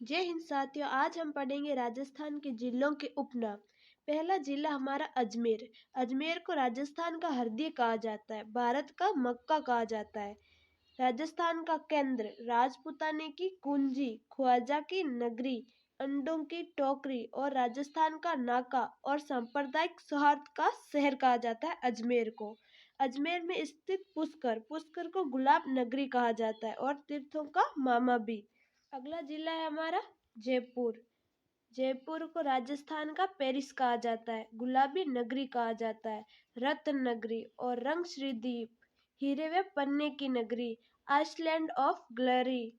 जय हिंद साथियों। आज हम पढ़ेंगे राजस्थान के जिलों के उपनाम। पहला जिला हमारा अजमेर। अजमेर को राजस्थान का हृदय कहा जाता है, भारत का मक्का कहा जाता है। राजस्थान का केंद्र, राजपूताने की कुंजी, ख्वाजा की नगरी, अंडों की टोकरी और राजस्थान का नाका और सांप्रदायिक सौहार्द का शहर कहा जाता है अजमेर को। अजमेर में स्थित पुष्कर, पुष्कर को गुलाब नगरी कहा जाता है और तीर्थों का मामा भी। अगला जिला है हमारा जयपुर। जयपुर को राजस्थान का पेरिस कहा जाता है, गुलाबी नगरी कहा जाता है, रत्न नगरी और रंग श्रीदीप, हीरे व पन्ने की नगरी, आइसलैंड ऑफ ग्लोरी,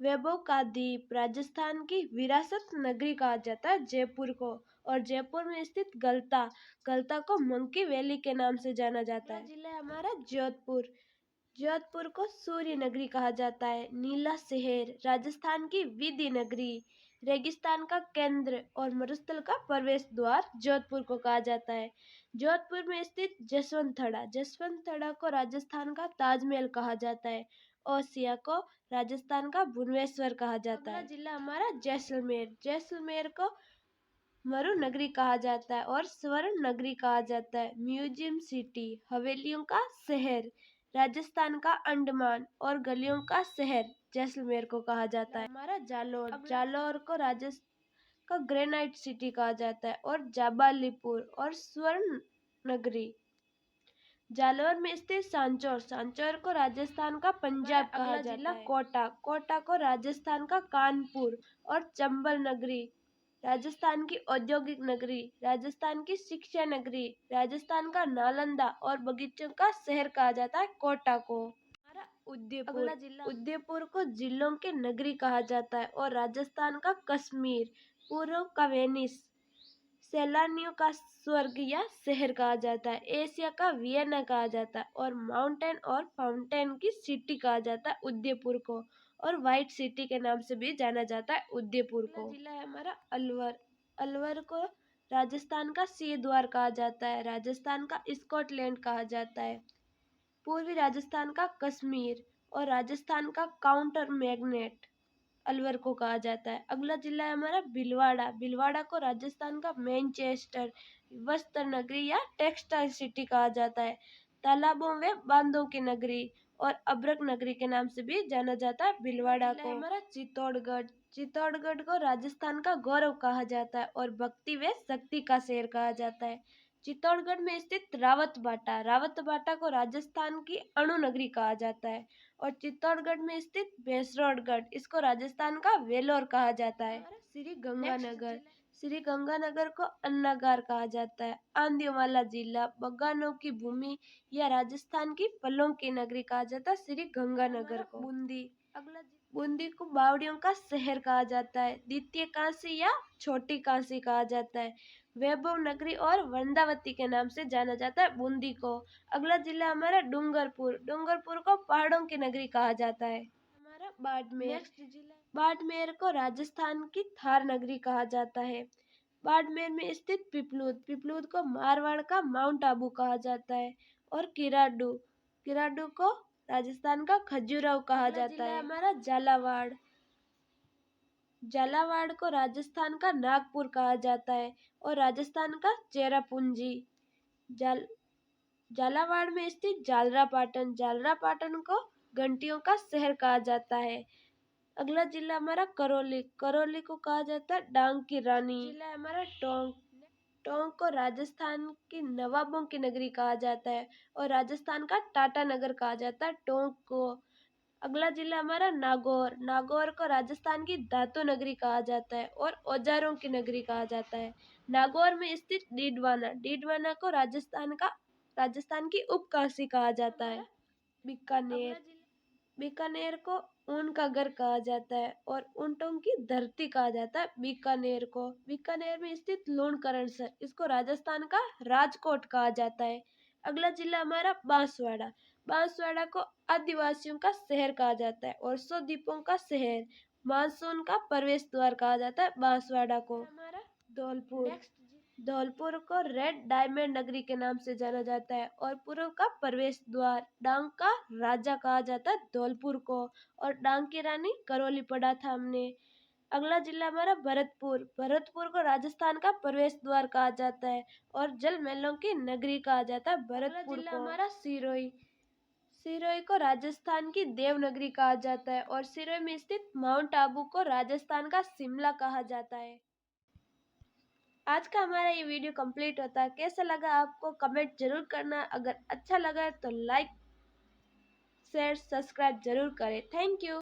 वैभव का द्वीप, राजस्थान की विरासत नगरी कहा जाता है जयपुर को। और जयपुर में स्थित गलता, गलता को मंकी वैली के नाम से जाना जाता है। जिला है हमारा जोधपुर। जोधपुर को सूर्य नगरी कहा जाता है, नीला शहर, राजस्थान की विधि नगरी, रेगिस्तान का केंद्र और मरुस्थल का प्रवेश द्वार जोधपुर को कहा जाता है। जोधपुर में स्थित जसवंत थड़ा को राजस्थान का ताजमहल कहा जाता है और सिया को राजस्थान का भुवनेश्वर कहा जाता है। जिला हमारा जैसलमेर। जैसलमेर को मरु नगरी कहा जाता है और स्वर्ण नगरी कहा जाता है, म्यूजियम सिटी, हवेलियों का शहर, राजस्थान का अंडमान और गलियों का शहर जैसलमेर को कहा जाता है। हमारा जालोर। जालोर को राजस्थान का ग्रेनाइट सिटी कहा जाता है और जाबालीपुर और स्वर्ण नगरी। जालोर में स्थित सांचौर, सांचौर को राजस्थान का पंजाब कहा जाता है। कोटा, कोटा को राजस्थान का कानपुर और चंबल नगरी, राजस्थान की औद्योगिक नगरी, राजस्थान की शिक्षा नगरी, राजस्थान का नालंदा और बगीचों का शहर कहा जाता है कोटा को। हमारा उदयपुर। उदयपुर को जिलों के नगरी कहा जाता है और राजस्थान का कश्मीर, पूर्व का वेनिस, सैलानियों का स्वर्ग या शहर कहा जाता है, एशिया का वियना कहा जाता है और माउंटेन और फाउंटेन की सिटी कहा जाता है उदयपुर को। और व्हाइट सिटी के नाम से भी जाना जाता है उदयपुर को। जिला है हमारा अलवर। अलवर को राजस्थान का सिंह द्वार कहा जाता है, राजस्थान का स्कॉटलैंड कहा जाता है, पूर्वी राजस्थान का कश्मीर और राजस्थान का काउंटर मैग्नेट अलवर को कहा जाता है। अगला जिला है हमारा भीलवाड़ा। भीलवाड़ा को राजस्थान का मैनचेस्टर, वस्त्र नगरी या टेक्सटाइल सिटी कहा जाता है, तालाबों व बांधों की नगरी और अब्रक नगरी के नाम से भी जाना जाता है भीलवाड़ा को। हमारा चित्तौड़गढ़। चित्तौड़गढ़ को राजस्थान का गौरव कहा जाता है और भक्ति व शक्ति का शहर कहा जाता है। चित्तौड़गढ़ में स्थित रावतबाटा, रावतबाटा को राजस्थान की अणु नगरी कहा जाता है और चित्तौड़गढ़ में स्थित भैंसरोडगढ़, इसको राजस्थान का वेलोर कहा जाता है। श्री गंगानगर। श्री गंगानगर को अन्नागार कहा जाता है। आंधियों वाला जिला, बगानों की भूमि या राजस्थान की फलों की नगरी कहा जाता है श्री गंगानगर को। बूंदी। बूंदी को बावड़ियों का शहर कहा जाता है, द्वितीय काशी या छोटी काशी कहा जाता है, वैभव नगरी और वृंदावती के नाम से जाना जाता है बूंदी को। अगला जिला हमारा डूंगरपुर। डूंगरपुर को पहाड़ों की नगरी कहा जाता है। हमारा बाड़मेर। बाड़मेर को राजस्थान की थार नगरी कहा जाता है। बाड़मेर में स्थित पिपलूद, पिपलूद को मारवाड़ का माउंट आबू कहा जाता है और किराडू, किराडू को राजस्थान का खजुराहो कहा जाता है। हमारा झालावाड़। झालावाड़ को राजस्थान का नागपुर कहा जाता है और राजस्थान का चेरापूंजी। झालावाड़ में स्थित झालरापाटन, झालरापाटन को घंटियों का शहर कहा जाता है। अगला जिला हमारा करौली। करौली को कहा जाता है डांग की रानी। जिला हमारा टोंक। टोंक को राजस्थान की नवाबों की नगरी कहा जाता है और राजस्थान का टाटा नगर कहा जाता है टोंक को। अगला जिला हमारा नागौर। नागौर को राजस्थान की धातु नगरी कहा जाता है और औजारों की नगरी कहा जाता है। नागौर में स्थित डीडवाना, डीडवाना को राजस्थान की उपकाशी कहा जाता है। बीकानेर। बीकानेर को ऊन का घर कहा जाता है और ऊंटों की धरती कहा जाता है बीकानेर को। बीकानेर में स्थित लूणकरणसर, इसको राजस्थान का राजकोट कहा जाता है। अगला जिला हमारा बांसवाड़ा। बांसवाड़ा को आदिवासियों का शहर कहा जाता है और 100 द्वीपों का शहर, मानसून का प्रवेश द्वार कहा जाता है बांसवाड़ा को। हमारा धौलपुर। धौलपुर को रेड डायमंड नगरी के नाम से जाना जाता है और पूर्व का प्रवेश द्वार, डांग का राजा कहा जाता है धौलपुर को। और डांग की रानी करौली पढ़ा था हमने। अगला जिला हमारा भरतपुर। भरतपुर को राजस्थान का प्रवेश द्वार कहा जाता है और जल महलों की नगरी कहा जाता है भरतपुर को। हमारा सिरोही। सिरोही को राजस्थान की देवनगरी कहा जाता है और सिरोही में स्थित माउंट आबू को राजस्थान का शिमला कहा जाता है। आज का हमारा ये वीडियो कंप्लीट होता है। कैसा लगा आपको कमेंट जरूर करना। अगर अच्छा लगा तो लाइक शेयर सब्सक्राइब जरूर करें। Thank you.